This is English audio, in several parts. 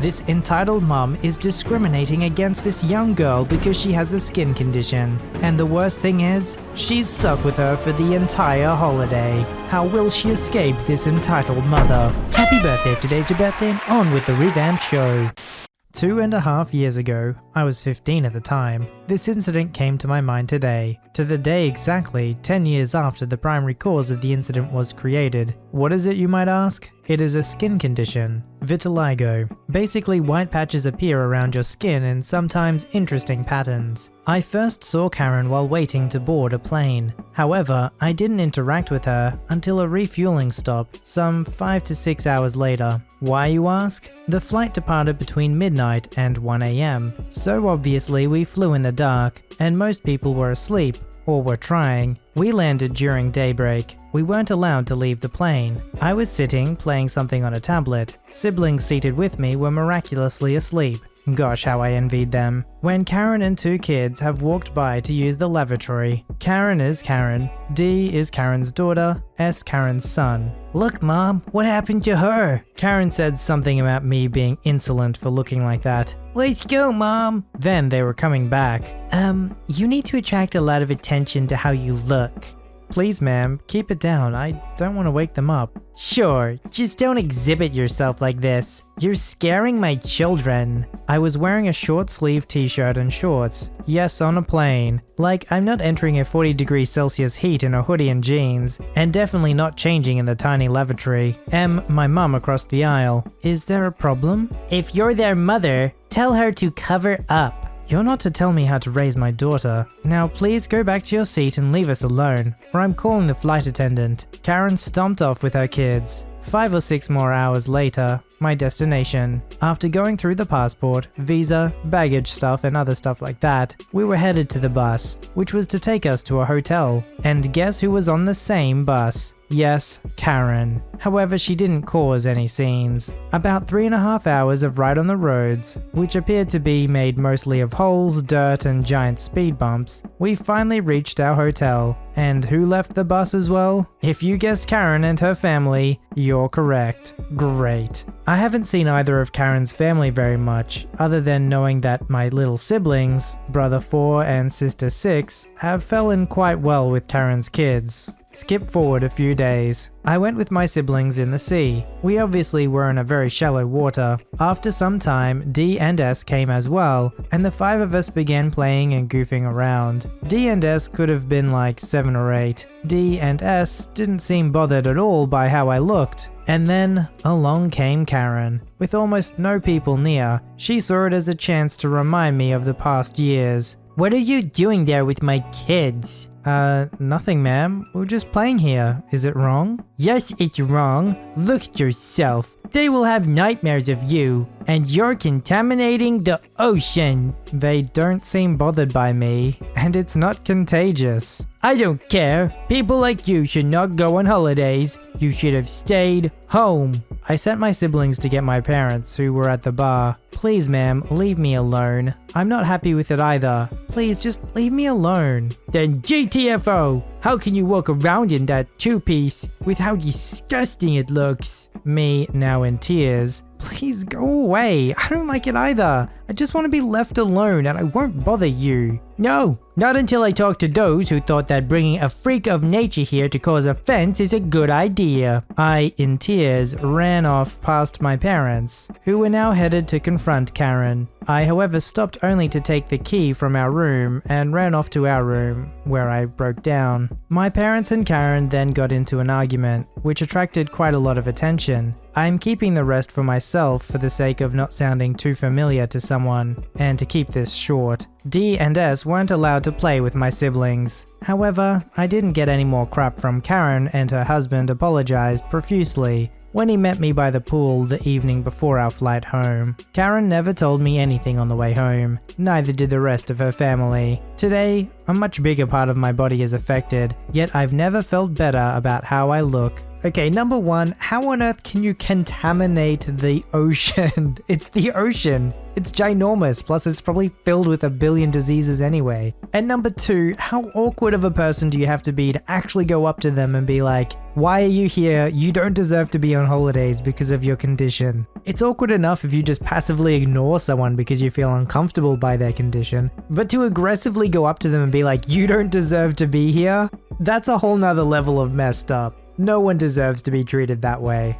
This entitled mom is discriminating against this young girl because she has a skin condition. And the worst thing is, she's stuck with her for the entire holiday. How will she escape this entitled mother? Happy birthday if today's your birthday, and on with the revamped show. 2.5 years ago, I was 15 at the time, this incident came to my mind today. To the day exactly, 10 years after the primary cause of the incident was created. What is it, you might ask? It is a skin condition, vitiligo. Basically, white patches appear around your skin in sometimes interesting patterns. I first saw Karen while waiting to board a plane. However, I didn't interact with her until a refueling stop some 5 to 6 hours later. Why, you ask? The flight departed between midnight and 1 AM, so obviously we flew in the dark, and most people were asleep, or were trying. We landed during daybreak. We weren't allowed to leave the plane. I was sitting, playing something on a tablet. Siblings seated with me were miraculously asleep. Gosh, how I envied them. When Karen and 2 kids have walked by to use the lavatory. Karen is Karen, D is Karen's daughter, S Karen's son. Look, Mom, what happened to her? Karen said something about me being insolent for looking like that. Let's go, Mom. Then they were coming back. You need to attract a lot of attention to how you look. Please, ma'am, keep it down. I don't want to wake them up. Sure, just don't exhibit yourself like this. You're scaring my children. I was wearing a short-sleeved t-shirt and shorts. Yes, on a plane. Like, I'm not entering a 40°C heat in a hoodie and jeans, and definitely not changing in the tiny lavatory. M, my mum across the aisle. Is there a problem? If you're their mother, tell her to cover up. You're not to tell me how to raise my daughter. Now please go back to your seat and leave us alone, or I'm calling the flight attendant. Karen stomped off with her kids. 5 or 6 more hours later, my destination. After going through the passport, visa, baggage stuff and other stuff like that, we were headed to the bus, which was to take us to a hotel. And guess who was on the same bus? Yes, Karen. However, she didn't cause any scenes. About 3.5 hours of ride on the roads, which appeared to be made mostly of holes, dirt and giant speed bumps, we finally reached our hotel. And who left the bus as well? If you guessed Karen and her family, you're correct. Great. I haven't seen either of Karen's family very much, other than knowing that my little siblings, brother 4 and sister 6, have fell in quite well with Karen's kids. Skip forward a few days. I went with my siblings in the sea. We obviously were in a very shallow water. After some time, D and S came as well, and the 5 of us began playing and goofing around. D and S could have been like 7 or 8. D and S didn't seem bothered at all by how I looked. And then, along came Karen. With almost no people near, she saw it as a chance to remind me of the past years. What are you doing there with my kids? Nothing, ma'am. We're just playing here. Is it wrong? Yes, it's wrong. Look at yourself. They will have nightmares of you, and you're contaminating the ocean. They don't seem bothered by me, and it's not contagious. I don't care. People like you should not go on holidays. You should have stayed home. I sent my siblings to get my parents, who were at the bar. Please, ma'am, leave me alone. I'm not happy with it either. Please, just leave me alone. Then GTFO! How can you walk around in that 2-piece with how disgusting it looks? Me, now in tears. Please go away. I don't like it either. I just want to be left alone and I won't bother you. No, not until I talk to those who thought that bringing a freak of nature here to cause offense is a good idea. I, in tears, ran off past my parents, who were now headed to confront Karen. I, however, stopped only to take the key from our room and ran off to our room, where I broke down. My parents and Karen then got into an argument, which attracted quite a lot of attention. I'm keeping the rest for myself for the sake of not sounding too familiar to someone, and to keep this short. D and S weren't allowed to play with my siblings. However, I didn't get any more crap from Karen, and her husband apologized profusely when he met me by the pool the evening before our flight home. Karen never told me anything on the way home, neither did the rest of her family. Today, a much bigger part of my body is affected, yet I've never felt better about how I look Okay, number one, how on earth can you contaminate the ocean? It's the ocean. It's ginormous, plus it's probably filled with a billion diseases anyway. And number two, how awkward of a person do you have to be to actually go up to them and be like, why are you here? You don't deserve to be on holidays because of your condition. It's awkward enough if you just passively ignore someone because you feel uncomfortable by their condition, but to aggressively go up to them and be like, you don't deserve to be here? That's a whole nother level of messed up. No one deserves to be treated that way.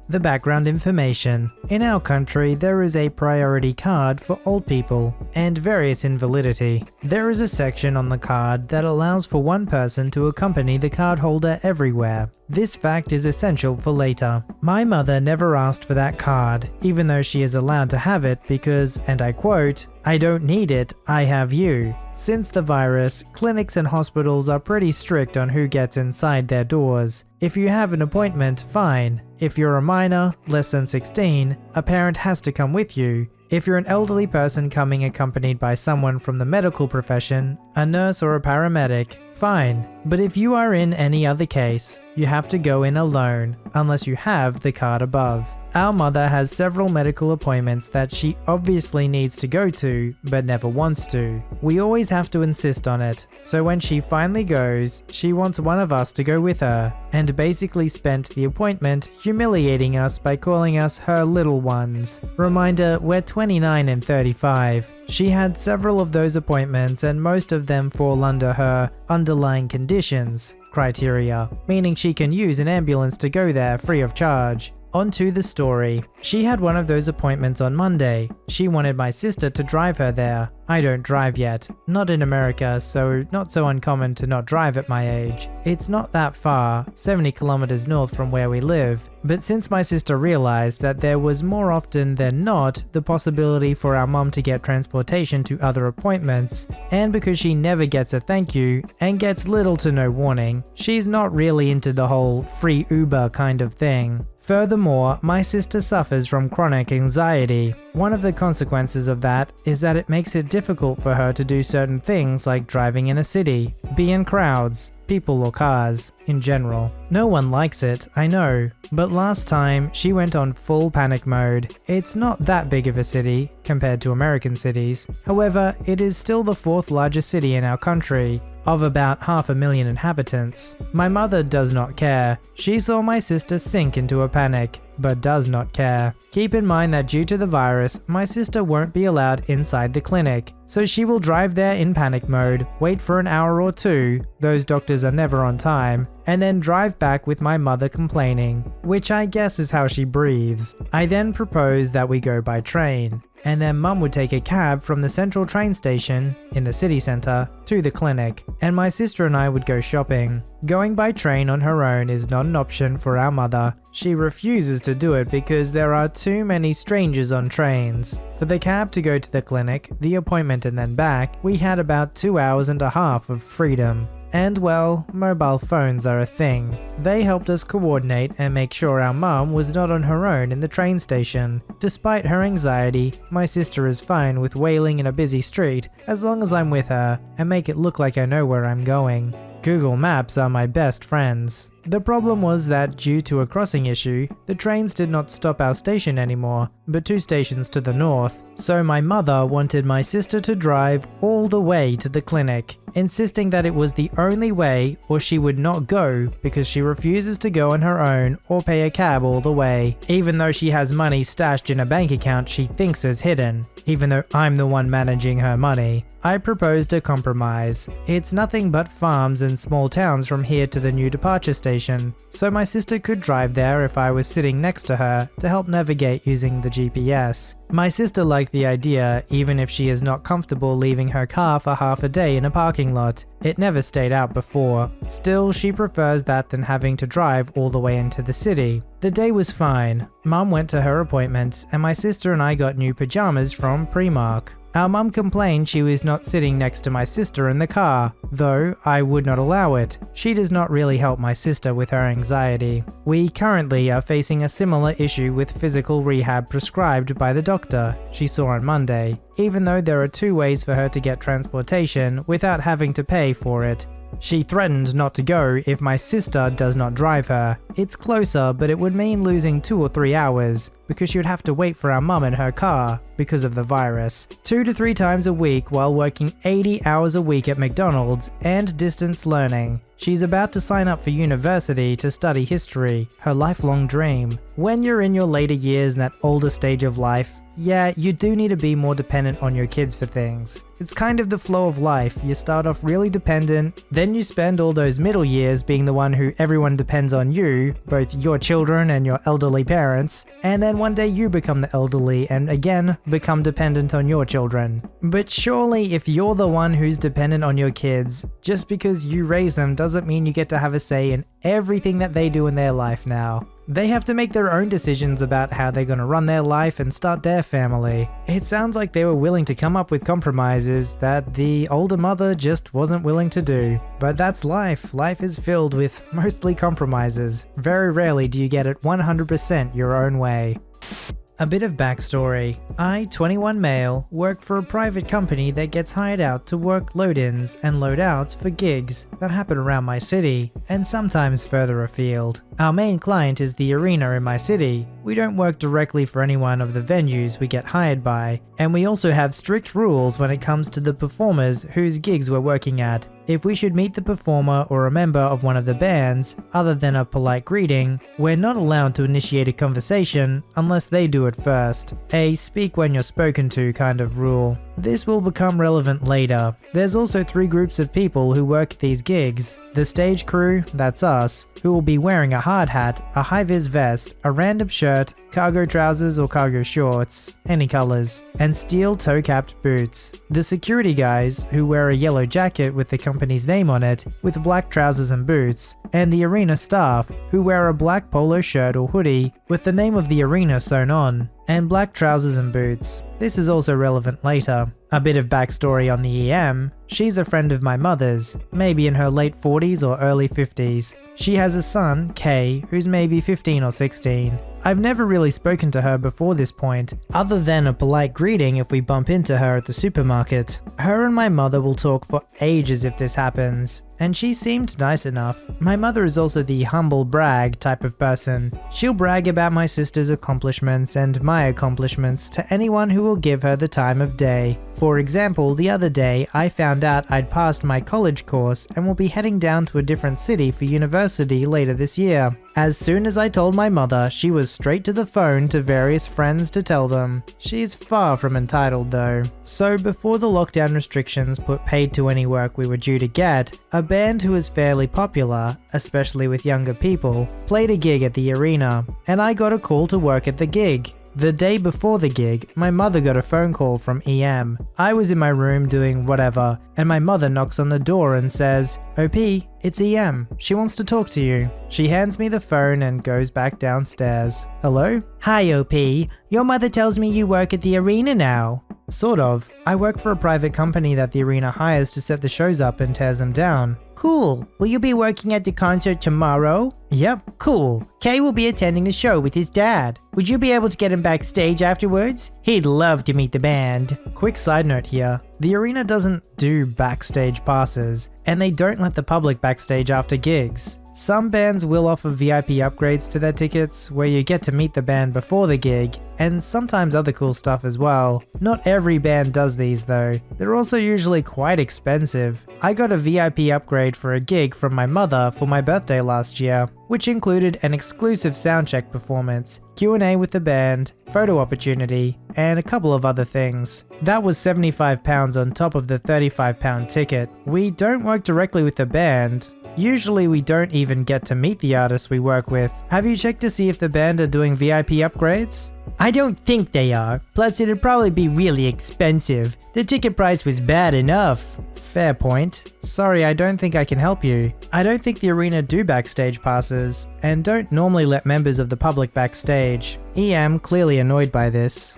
The background information. In our country, there is a priority card for old people and various invalidity. There is a section on the card that allows for one person to accompany the card holder everywhere. This fact is essential for later. My mother never asked for that card, even though she is allowed to have it because, and I quote, "I don't need it, I have you." Since the virus, clinics and hospitals are pretty strict on who gets inside their doors. If you have an appointment, fine. If you're a minor, less than 16, a parent has to come with you. If you're an elderly person coming accompanied by someone from the medical profession, a nurse or a paramedic, fine. But if you are in any other case, you have to go in alone, unless you have the card above. Our mother has several medical appointments that she obviously needs to go to, but never wants to. We always have to insist on it, so when she finally goes, she wants one of us to go with her, and basically spent the appointment humiliating us by calling us her little ones. Reminder, we're 29 and 35. She had several of those appointments and most of them fall under her underlying conditions criteria, meaning she can use an ambulance to go there free of charge. On to the story. She had one of those appointments on Monday. She wanted my sister to drive her there. I don't drive yet. Not in America, so not so uncommon to not drive at my age. It's not that far, 70 kilometers north from where we live. But since my sister realized that there was more often than not the possibility for our mom to get transportation to other appointments, and because she never gets a thank you and gets little to no warning, she's not really into the whole free Uber kind of thing. Furthermore, my sister suffers from chronic anxiety. One of the consequences of that is that it makes it difficult for her to do certain things like driving in a city, be in crowds, people or cars, in general. No one likes it, I know, but last time she went on full panic mode. It's not that big of a city compared to American cities. However, it is still the fourth largest city in our country, of about 500,000 inhabitants. My mother does not care. She saw my sister sink into a panic, but does not care. Keep in mind that due to the virus, my sister won't be allowed inside the clinic, so she will drive there in panic mode, wait for an hour or two, those doctors are never on time, and then drive back with my mother complaining, which I guess is how she breathes. I then proposed that we go by train, and then mum would take a cab from the central train station in the city center to the clinic, and my sister and I would go shopping. Going by train on her own is not an option for our mother. She refuses to do it because there are too many strangers on trains. For the cab to go to the clinic, the appointment and then back, we had about 2.5 hours of freedom. And well, mobile phones are a thing. They helped us coordinate and make sure our mum was not on her own in the train station. Despite her anxiety, my sister is fine with wailing in a busy street as long as I'm with her and make it look like I know where I'm going. Google Maps are my best friends. The problem was that due to a crossing issue, the trains did not stop our station anymore, but 2 stations to the north. So my mother wanted my sister to drive all the way to the clinic, insisting that it was the only way or she would not go because she refuses to go on her own or pay a cab all the way, even though she has money stashed in a bank account she thinks is hidden, even though I'm the one managing her money. I proposed a compromise. It's nothing but farms and small towns from here to the new departure station, so my sister could drive there if I was sitting next to her to help navigate using the GPS. My sister liked the idea, even if she is not comfortable leaving her car for half a day in a parking lot. It never stayed out before. Still, she prefers that than having to drive all the way into the city. The day was fine. Mum went to her appointment, and my sister and I got new pajamas from Primark. Our mum complained she was not sitting next to my sister in the car, though I would not allow it. She does not really help my sister with her anxiety. We currently are facing a similar issue with physical rehab prescribed by the doctor she saw on Monday, even though there are 2 ways for her to get transportation without having to pay for it. She threatened not to go if my sister does not drive her. It's closer, but it would mean losing 2 or 3 hours, because she would have to wait for our mum in her car because of the virus. 2 to 3 times a week while working 80 hours a week at McDonald's and distance learning. She's about to sign up for university to study history, her lifelong dream. When you're in your later years and that older stage of life, yeah, you do need to be more dependent on your kids for things. It's kind of the flow of life. You start off really dependent, then you spend all those middle years being the one who everyone depends on you, both your children and your elderly parents, and then one day you become the elderly and again become dependent on your children. But surely if you're the one who's dependent on your kids, just because you raise them doesn't mean you get to have a say in everything that they do in their life now. They have to make their own decisions about how they're going to run their life and start their family. It sounds like they were willing to come up with compromises that the older mother just wasn't willing to do. But that's life. Life is filled with mostly compromises. Very rarely do you get it 100% your own way. A bit of backstory. I, 21 male, work for a private company that gets hired out to work load-ins and load-outs for gigs that happen around my city, and sometimes further afield. Our main client is the arena in my city. We don't work directly for any one of the venues we get hired by, and we also have strict rules when it comes to the performers whose gigs we're working at. If we should meet the performer or a member of one of the bands, other than a polite greeting, we're not allowed to initiate a conversation unless they do it first. A speak when you're spoken to kind of rule. This will become relevant later. There's also 3 groups of people who work at these gigs. The stage crew, that's us, who will be wearing a hard hat, a high-vis vest, a random shirt, cargo trousers or cargo shorts, any colors, and steel toe-capped boots. The security guys, who wear a yellow jacket with the company's name on it, with black trousers and boots, and the arena staff, who wear a black polo shirt or hoodie with the name of the arena sewn on, and black trousers and boots. This is also relevant later. A bit of backstory on the EM. She's a friend of my mother's, maybe in her late 40s or early 50s. She has a son, Kay, who's maybe 15 or 16. I've never really spoken to her before this point, other than a polite greeting if we bump into her at the supermarket. Her and my mother will talk for ages if this happens, and she seemed nice enough. My mother is also the humble brag type of person. She'll brag about my sister's accomplishments and my accomplishments to anyone who will give her the time of day. For example, the other day I found out I'd passed my college course and will be heading down to a different city for university later this year. As soon as I told my mother, she was straight to the phone to various friends to tell them. She's far from entitled though. So before the lockdown restrictions put paid to any work we were due to get, a band who is fairly popular, especially with younger people, played a gig at the arena, and I got a call to work at the gig. The day before the gig, my mother got a phone call from EM. I was in my room doing whatever, and my mother knocks on the door and says, "OP, it's EM. She wants to talk to you." She hands me the phone and goes back downstairs. "Hello?" "Hi, OP. Your mother tells me you work at the arena now." Sort of. I work for a private company that the arena hires to set the shows up and tears them down. "Cool. Will you be working at the concert tomorrow?" "Yep." "Cool. Kay will be attending the show with his dad. Would you be able to get him backstage afterwards? He'd love to meet the band." Quick side note here. The arena doesn't do backstage passes, and they don't let the public backstage after gigs. Some bands will offer VIP upgrades to their tickets where you get to meet the band before the gig, and sometimes other cool stuff as well. Not every band does these though. They're also usually quite expensive. I got a VIP upgrade for a gig from my mother for my birthday last year, which included an exclusive soundcheck performance, Q&A with the band, photo opportunity, and a couple of other things. That was £75 on top of the £35 ticket. We don't work directly with the band. Usually we don't even get to meet the artists we work with. Have you checked to see if the band are doing VIP upgrades? I don't think they are. Plus it'd probably be really expensive. The ticket price was bad enough. Fair point. Sorry, I don't think I can help you. I don't think the arena do backstage passes, and don't normally let members of the public backstage. EM clearly annoyed by this.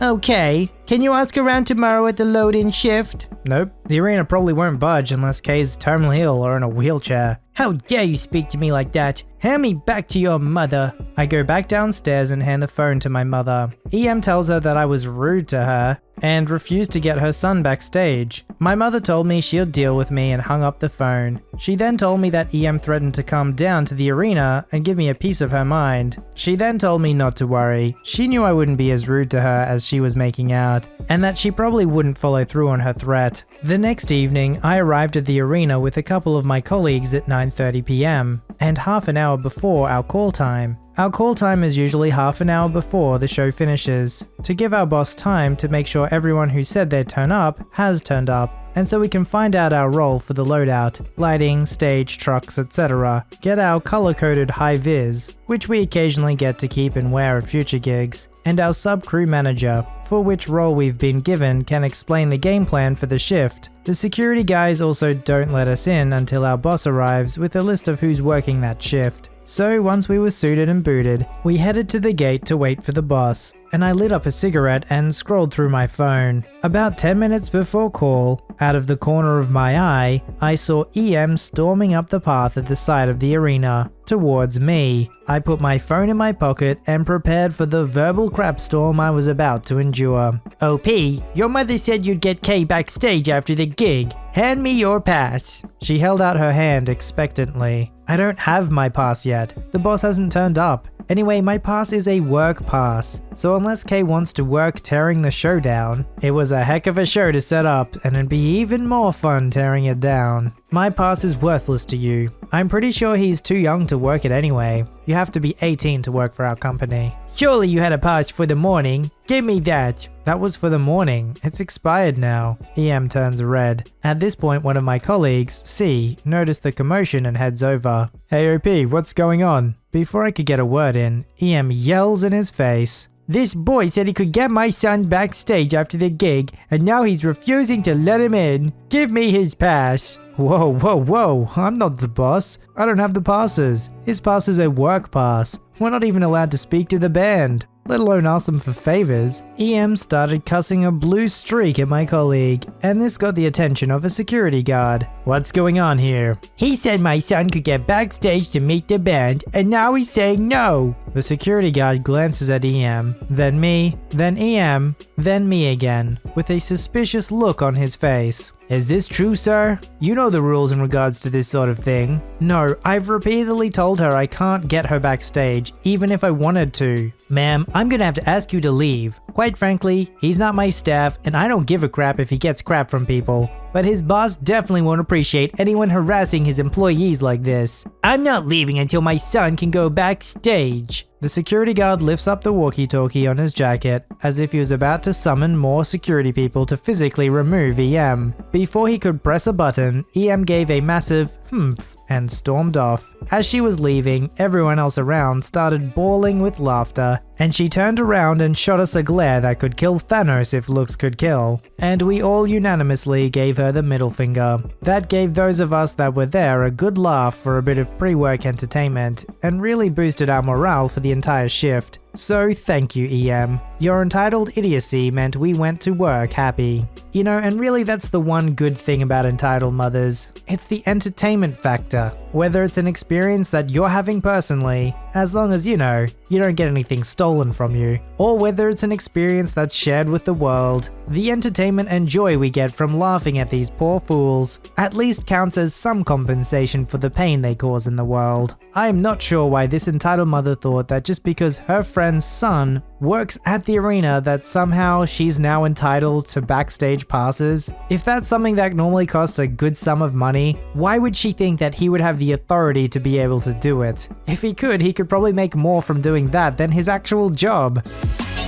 Okay. Can you ask around tomorrow at the load-in shift? Nope. The arena probably won't budge unless Kay's terminally ill or in a wheelchair. How dare you speak to me like that? Hand me back to your mother. I go back downstairs and hand the phone to my mother. EM tells her that I was rude to her, and refused to get her son backstage. My mother told me she'll deal with me and hung up the phone. She then told me that EM threatened to come down to the arena and give me a piece of her mind. She then told me not to worry. She knew I wouldn't be as rude to her as she was making out, and that she probably wouldn't follow through on her threat. The next evening, I arrived at the arena with a couple of my colleagues at 9:30 p.m. and half an hour before our call time. Our call time is usually half an hour before the show finishes, to give our boss time to make sure everyone who said they'd turn up has turned up, and so we can find out our role for the loadout, lighting, stage, trucks, etc. Get our color-coded high-vis, which we occasionally get to keep and wear at future gigs, and our sub-crew manager, for which role we've been given can explain the game plan for the shift. The security guys also don't let us in until our boss arrives with a list of who's working that shift. So once we were suited and booted, we headed to the gate to wait for the boss, and I lit up a cigarette and scrolled through my phone. About 10 minutes before call, out of the corner of my eye, I saw EM storming up the path at the side of the arena, towards me. I put my phone in my pocket and prepared for the verbal crap storm I was about to endure. OP, your mother said you'd get K backstage after the gig. Hand me your pass. She held out her hand expectantly. I don't have my pass yet. The boss hasn't turned up. Anyway, my pass is a work pass, so unless Kay wants to work tearing the show down, it was a heck of a show to set up, and it'd be even more fun tearing it down. My pass is worthless to you. I'm pretty sure he's too young to work it anyway. You have to be 18 to work for our company. Surely you had a pass for the morning. Give me that. That was for the morning. It's expired now. EM turns red. At this point, one of my colleagues, C, noticed the commotion and heads over. Hey OP, what's going on? Before I could get a word in, EM yells in his face. This boy said he could get my son backstage after the gig, and now he's refusing to let him in. Give me his pass. Whoa, whoa, whoa, I'm not the boss. I don't have the passes. His pass is a work pass. We're not even allowed to speak to the band, let alone ask them for favors. EM started cussing a blue streak at my colleague, and this got the attention of a security guard. What's going on here? He said my son could get backstage to meet the band, and now he's saying no. The security guard glances at EM, then me, then EM, then me again, with a suspicious look on his face. Is this true, sir? You know the rules in regards to this sort of thing. No, I've repeatedly told her I can't get her backstage, even if I wanted to. Ma'am, I'm gonna have to ask you to leave. Quite frankly, he's not my staff, and I don't give a crap if he gets crap from people. But his boss definitely won't appreciate anyone harassing his employees like this. I'm not leaving until my son can go backstage. The security guard lifts up the walkie-talkie on his jacket as if he was about to summon more security people to physically remove EM. Before he could press a button, EM gave a massive humph and stormed off. As she was leaving, everyone else around started bawling with laughter, and she turned around and shot us a glare that could kill Thanos if looks could kill. And we all unanimously gave her the middle finger. That gave those of us that were there a good laugh for a bit of pre-work entertainment, and really boosted our morale for the entire shift. So thank you, EM. Your entitled idiocy meant we went to work happy. You know, and really that's the one good thing about entitled mothers. It's the entertainment factor. Whether it's an experience that you're having personally, as long as you know, you don't get anything stolen from you, or whether it's an experience that's shared with the world, the entertainment and joy we get from laughing at these poor fools at least counts as some compensation for the pain they cause in the world. I am not sure why this entitled mother thought that just because her friend's son works at the arena that somehow she's now entitled to backstage passes. If that's something that normally costs a good sum of money, why would she think that he would have the authority to be able to do it? If he could probably make more from doing that than his actual job.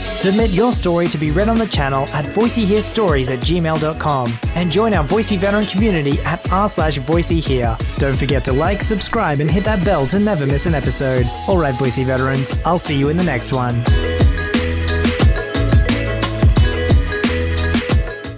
Submit your story to be read on the channel at VoiceyHereStories@gmail.com and join our Voicey veteran community at r/VoiceyHere. Don't forget to like, subscribe, and hit that bell to never miss an episode. Alright Voicey veterans, I'll see you in the next one.